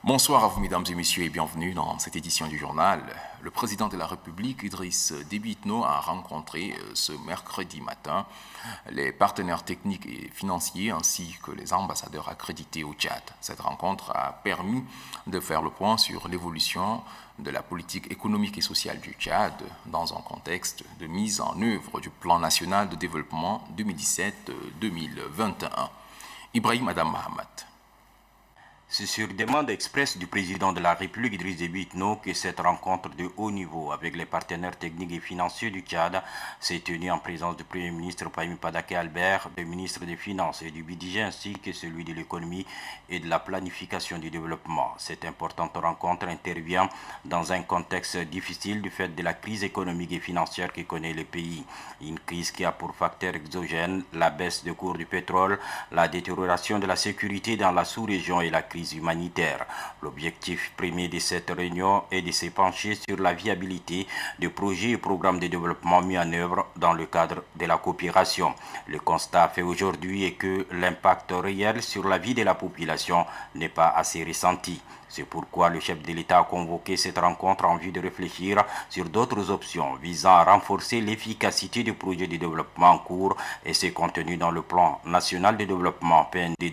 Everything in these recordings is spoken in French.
Bonsoir à vous, mesdames et messieurs, et bienvenue dans cette édition du journal. Le président de la République, Idriss Déby Itno, a rencontré ce mercredi matin les partenaires techniques et financiers ainsi que les ambassadeurs accrédités au Tchad. Cette rencontre a permis de faire le point sur l'évolution de la politique économique et sociale du Tchad dans un contexte de mise en œuvre du plan national de développement 2017-2021. Ibrahim Adam Mahamat. C'est sur demande expresse du président de la République, Idriss Déby Itno, que cette rencontre de haut niveau avec les partenaires techniques et financiers du Tchad s'est tenue en présence du Premier ministre Pahimi Padaké Albert, du ministre des Finances et du Budget ainsi que celui de l'économie et de la planification du développement. Cette importante rencontre intervient dans un contexte difficile du fait de la crise économique et financière que connaît le pays. Une crise qui a pour facteur exogène la baisse du cours du pétrole, la détérioration de la sécurité dans la sous-région et la crise humanitaire. L'objectif premier de cette réunion est de se pencher sur la viabilité des projets et programmes de développement mis en œuvre dans le cadre de la coopération. Le constat fait aujourd'hui est que l'impact réel sur la vie de la population n'est pas assez ressenti. C'est pourquoi le chef de l'État a convoqué cette rencontre en vue de réfléchir sur d'autres options visant à renforcer l'efficacité des projets de développement en cours et ses contenus dans le plan national de développement PND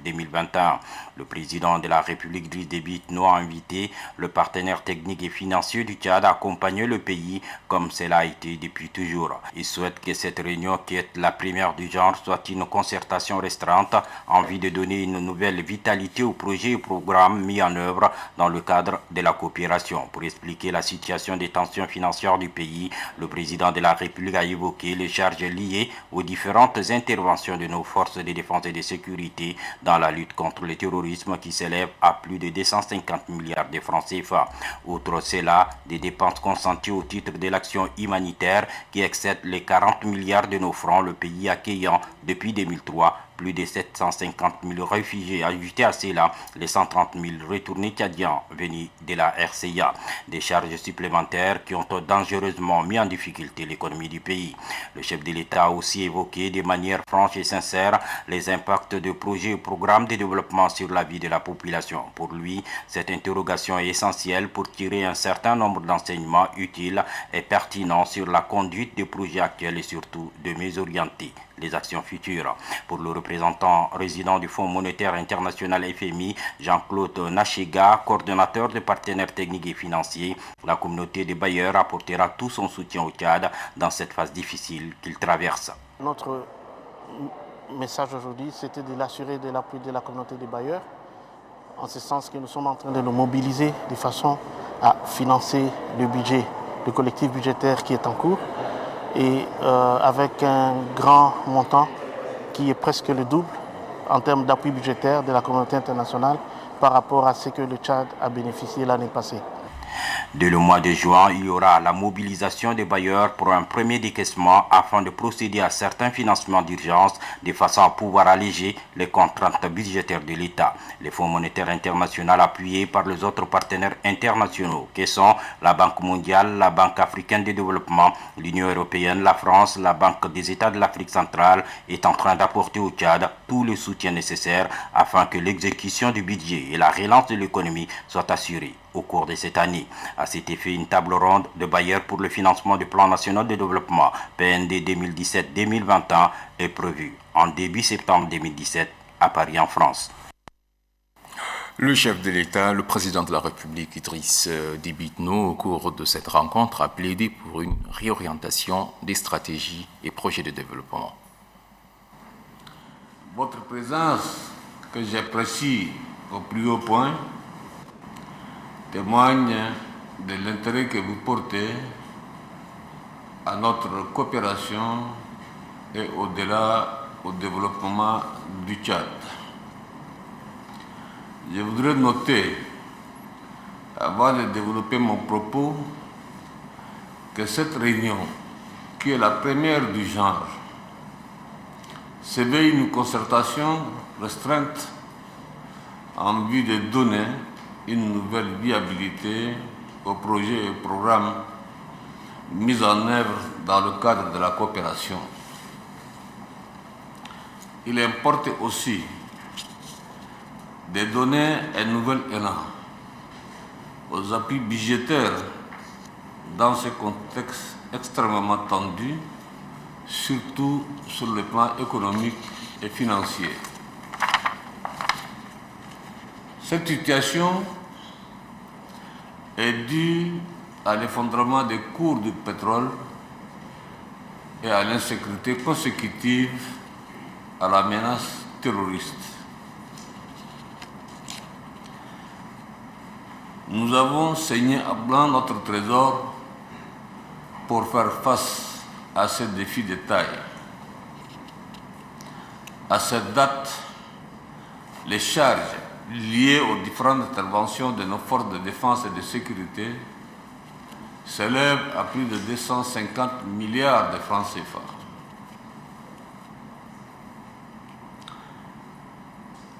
2017-2021. Le président de la République, Idriss Déby Itno, a invité le partenaire technique et financier du Tchad à accompagner le pays comme cela a été depuis toujours. Il souhaite que cette réunion, qui est la première du genre, soit une concertation restreinte en vue de donner une nouvelle vitalité aux projets et programmes mis en œuvre dans le cadre de la coopération. Pour expliquer la situation des tensions financières du pays, le président de la République a évoqué les charges liées aux différentes interventions de nos forces de défense et de sécurité dans la lutte contre le terrorisme qui s'élève à plus de 250 milliards de francs CFA. Outre cela, des dépenses consenties au titre de l'action humanitaire qui excèdent les 40 milliards de nos francs, le pays accueillant depuis 2003 plus de 750 000 réfugiés. Ajoutés à cela, les 130 000 retournés tchadiens venus de la RCA. Des charges supplémentaires qui ont dangereusement mis en difficulté l'économie du pays. Le chef de l'État a aussi évoqué de manière franche et sincère les impacts de projets et programmes de développement sur la vie de la population. Pour lui, cette interrogation est essentielle pour tirer un certain nombre d'enseignements utiles et pertinents sur la conduite des projets actuels et surtout de mieux orienter les actions futures. Pour le représentant résident du Fonds monétaire international FMI, Jean-Claude Nachega, coordonnateur des partenaires techniques et financiers, la communauté des bailleurs apportera tout son soutien au Tchad dans cette phase difficile qu'il traverse. Notre message aujourd'hui, c'était de l'assurer de l'appui de la communauté des bailleurs, en ce sens que nous sommes en train de nous mobiliser de façon à financer le budget, le collectif budgétaire qui est en cours, et avec un grand montant qui est presque le double en termes d'appui budgétaire de la communauté internationale par rapport à ce que le Tchad a bénéficié l'année passée. Dès le mois de juin, il y aura la mobilisation des bailleurs pour un premier décaissement afin de procéder à certains financements d'urgence de façon à pouvoir alléger les contraintes budgétaires de l'État. Les Fonds monétaires internationaux appuyés par les autres partenaires internationaux que sont la Banque mondiale, la Banque africaine de développement, l'Union européenne, la France, la Banque des États de l'Afrique centrale est en train d'apporter au Tchad tout le soutien nécessaire afin que l'exécution du budget et la relance de l'économie soient assurées au cours de cette année. À cet effet, une table ronde de bailleurs pour le financement du plan national de développement PND 2017-2021 est prévue en début septembre 2017 à Paris en France. Le chef de l'État, le président de la République, Idriss Déby Itno, au cours de cette rencontre, a plaidé pour une réorientation des stratégies et projets de développement. Votre présence, que j'apprécie au plus haut point, témoigne de l'intérêt que vous portez à notre coopération et au-delà au développement du Tchad. Je voudrais noter, avant de développer mon propos, que cette réunion, qui est la première du genre, s'éveille une concertation restreinte en vue de donner une nouvelle viabilité aux projets et programmes mis en œuvre dans le cadre de la coopération. Il importe aussi de donner un nouvel élan aux appuis budgétaires dans ce contexte extrêmement tendu, surtout sur le plan économique et financier. Cette situation est due à l'effondrement des cours du pétrole et à l'insécurité consécutive à la menace terroriste. Nous avons saigné à blanc notre trésor pour faire face à ces défis de taille. À cette date, les charges liées aux différentes interventions de nos forces de défense et de sécurité s'élèvent à plus de 250 milliards de francs CFA.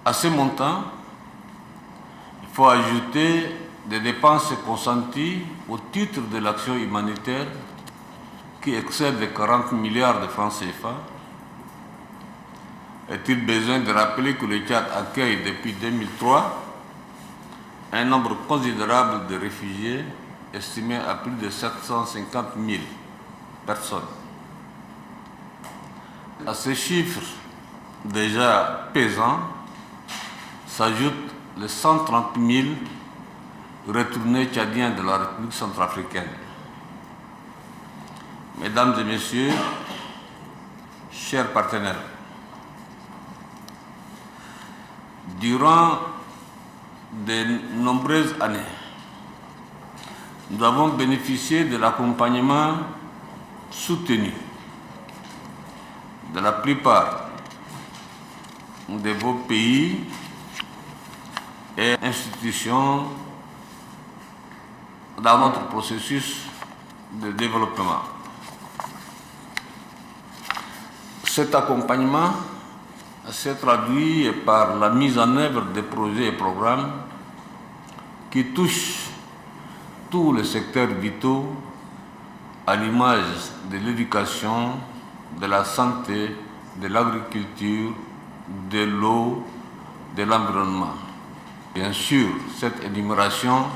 À ce montant, il faut ajouter des dépenses consenties au titre de l'action humanitaire qui excèdent les 40 milliards de francs CFA. Est-il besoin de rappeler que le Tchad accueille depuis 2003 un nombre considérable de réfugiés, estimé à plus de 750 000 personnes. À ces chiffres déjà pesants s'ajoutent les 130 000 retournés tchadiens de la République centrafricaine. Mesdames et messieurs, chers partenaires, durant de nombreuses années, nous avons bénéficié de l'accompagnement soutenu de la plupart de vos pays et institutions dans notre processus de développement. Cet accompagnement s'est traduit par la mise en œuvre de projets et programmes qui touchent tous les secteurs vitaux à l'image de l'éducation, de la santé, de l'agriculture, de l'eau, de l'environnement. Bien sûr, cette énumération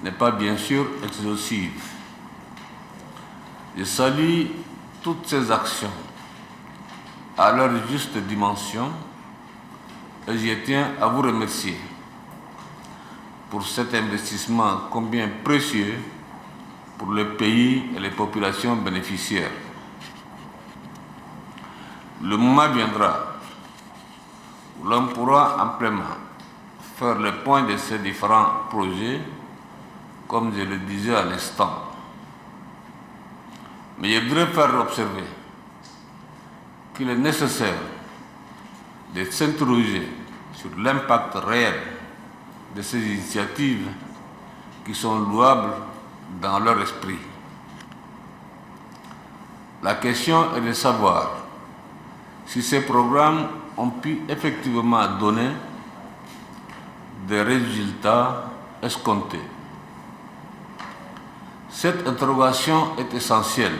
n'est pas bien sûr exhaustive. Je salue toutes ces actions à leur juste dimension et je tiens à vous remercier pour cet investissement combien précieux pour le pays et les populations bénéficiaires. Le moment viendra où l'on pourra amplement faire le point de ces différents projets, comme je le disais à l'instant. Mais je voudrais faire observer qu'il est nécessaire de s'interroger sur l'impact réel de ces initiatives qui sont louables dans leur esprit. La question est de savoir si ces programmes ont pu effectivement donner des résultats escomptés. Cette interrogation est essentielle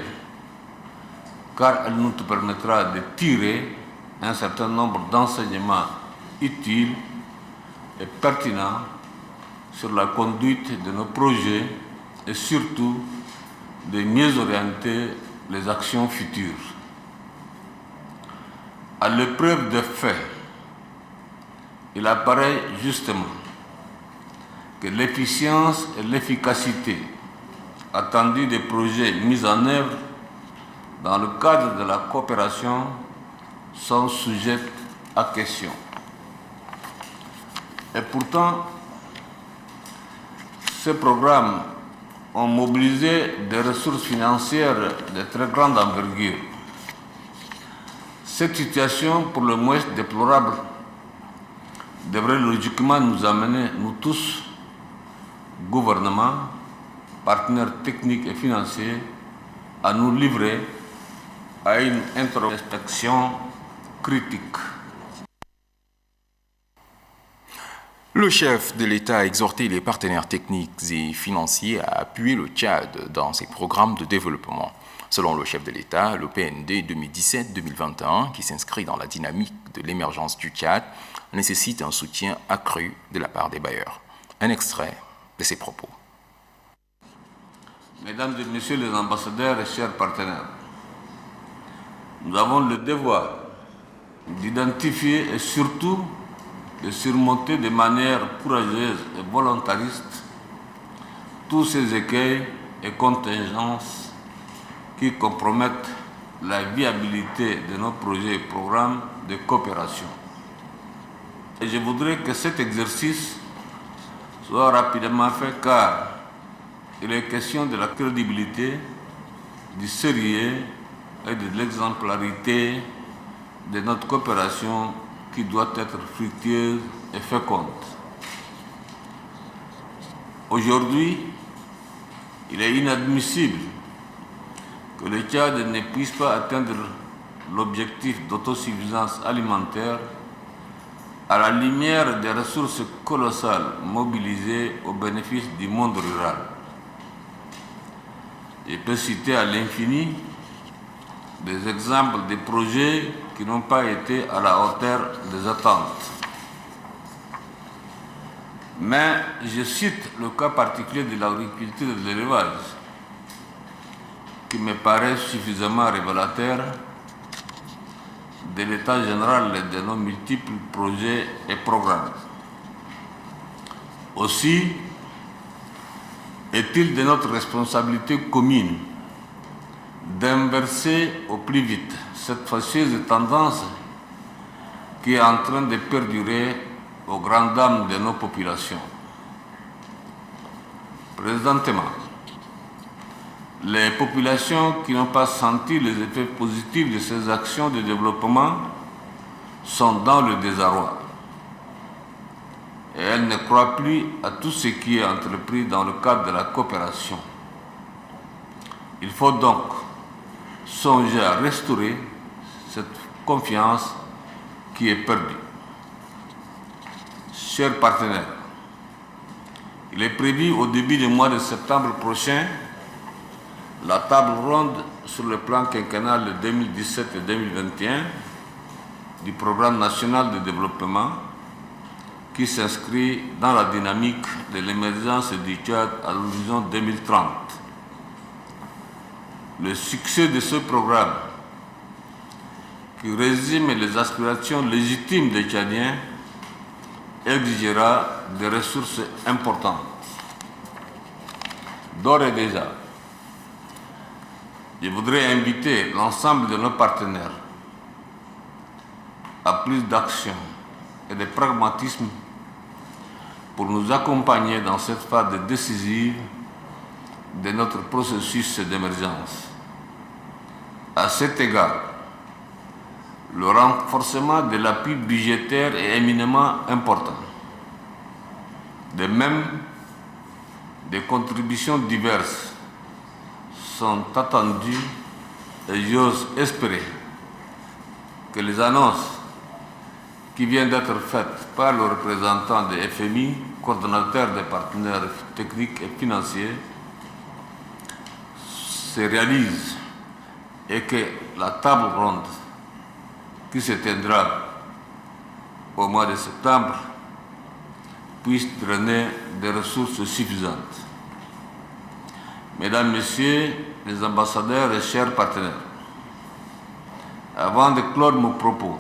car elle nous permettra de tirer un certain nombre d'enseignements utiles et pertinents sur la conduite de nos projets et surtout de mieux orienter les actions futures. À l'épreuve des faits, il apparaît justement que l'efficience et l'efficacité attendues des projets mis en œuvre dans le cadre de la coopération sont sujettes à question. Et pourtant, ces programmes ont mobilisé des ressources financières de très grande envergure. Cette situation, pour le moins déplorable, devrait logiquement nous amener, nous tous, gouvernement, partenaires techniques et financiers, à nous livrer à une introspection critique. Le chef de l'État a exhorté les partenaires techniques et financiers à appuyer le Tchad dans ses programmes de développement. Selon le chef de l'État, le PND 2017-2021, qui s'inscrit dans la dynamique de l'émergence du Tchad, nécessite un soutien accru de la part des bailleurs. Un extrait de ses propos. Mesdames et Messieurs les ambassadeurs et chers partenaires, nous avons le devoir d'identifier et surtout de surmonter de manière courageuse et volontariste tous ces écueils et contingences qui compromettent la viabilité de nos projets et programmes de coopération. Et je voudrais que cet exercice soit rapidement fait car il est question de la crédibilité, du sérieux et de l'exemplarité de notre coopération qui doit être fructueuse et féconde. Aujourd'hui, il est inadmissible que le Tchad ne puisse pas atteindre l'objectif d'autosuffisance alimentaire à la lumière des ressources colossales mobilisées au bénéfice du monde rural. Je peux citer à l'infini des exemples de projets qui n'ont pas été à la hauteur des attentes. Mais je cite le cas particulier de l'agriculture et de l'élevage, qui me paraît suffisamment révélateur de l'état général de nos multiples projets et programmes. Aussi, est-il de notre responsabilité commune d'inverser au plus vite cette fâcheuse tendance qui est en train de perdurer aux grandes dames de nos populations. Présentement, les populations qui n'ont pas senti les effets positifs de ces actions de développement sont dans le désarroi. Et elles ne croient plus à tout ce qui est entrepris dans le cadre de la coopération. Il faut donc songer à restaurer cette confiance qui est perdue. Chers partenaires, il est prévu au début du mois de septembre prochain la table ronde sur le plan quinquennal 2017 et 2021 du Programme national de développement qui s'inscrit dans la dynamique de l'émergence du Tchad à l'horizon 2030. Le succès de ce programme, qui résume les aspirations légitimes des Tchadiens, exigera des ressources importantes. D'ores et déjà, je voudrais inviter l'ensemble de nos partenaires à plus d'action et de pragmatisme pour nous accompagner dans cette phase décisive de notre processus d'émergence. À cet égard, le renforcement de l'appui budgétaire est éminemment important. De même, des contributions diverses sont attendues et j'ose espérer que les annonces qui viennent d'être faites par le représentant de FMI, coordonnateur des partenaires techniques et financiers, se réalisent et que la table ronde qui se tiendra au mois de septembre puisse drainer des ressources suffisantes. Mesdames, Messieurs les ambassadeurs et chers partenaires, avant de clore mon propos,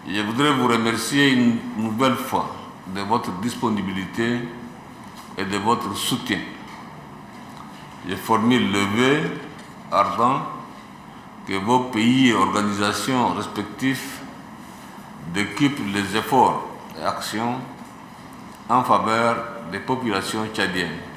je voudrais vous remercier une nouvelle fois de votre disponibilité et de votre soutien. Je formule le vœu ardent que vos pays et organisations respectifs décuplent les efforts et actions en faveur des populations tchadiennes.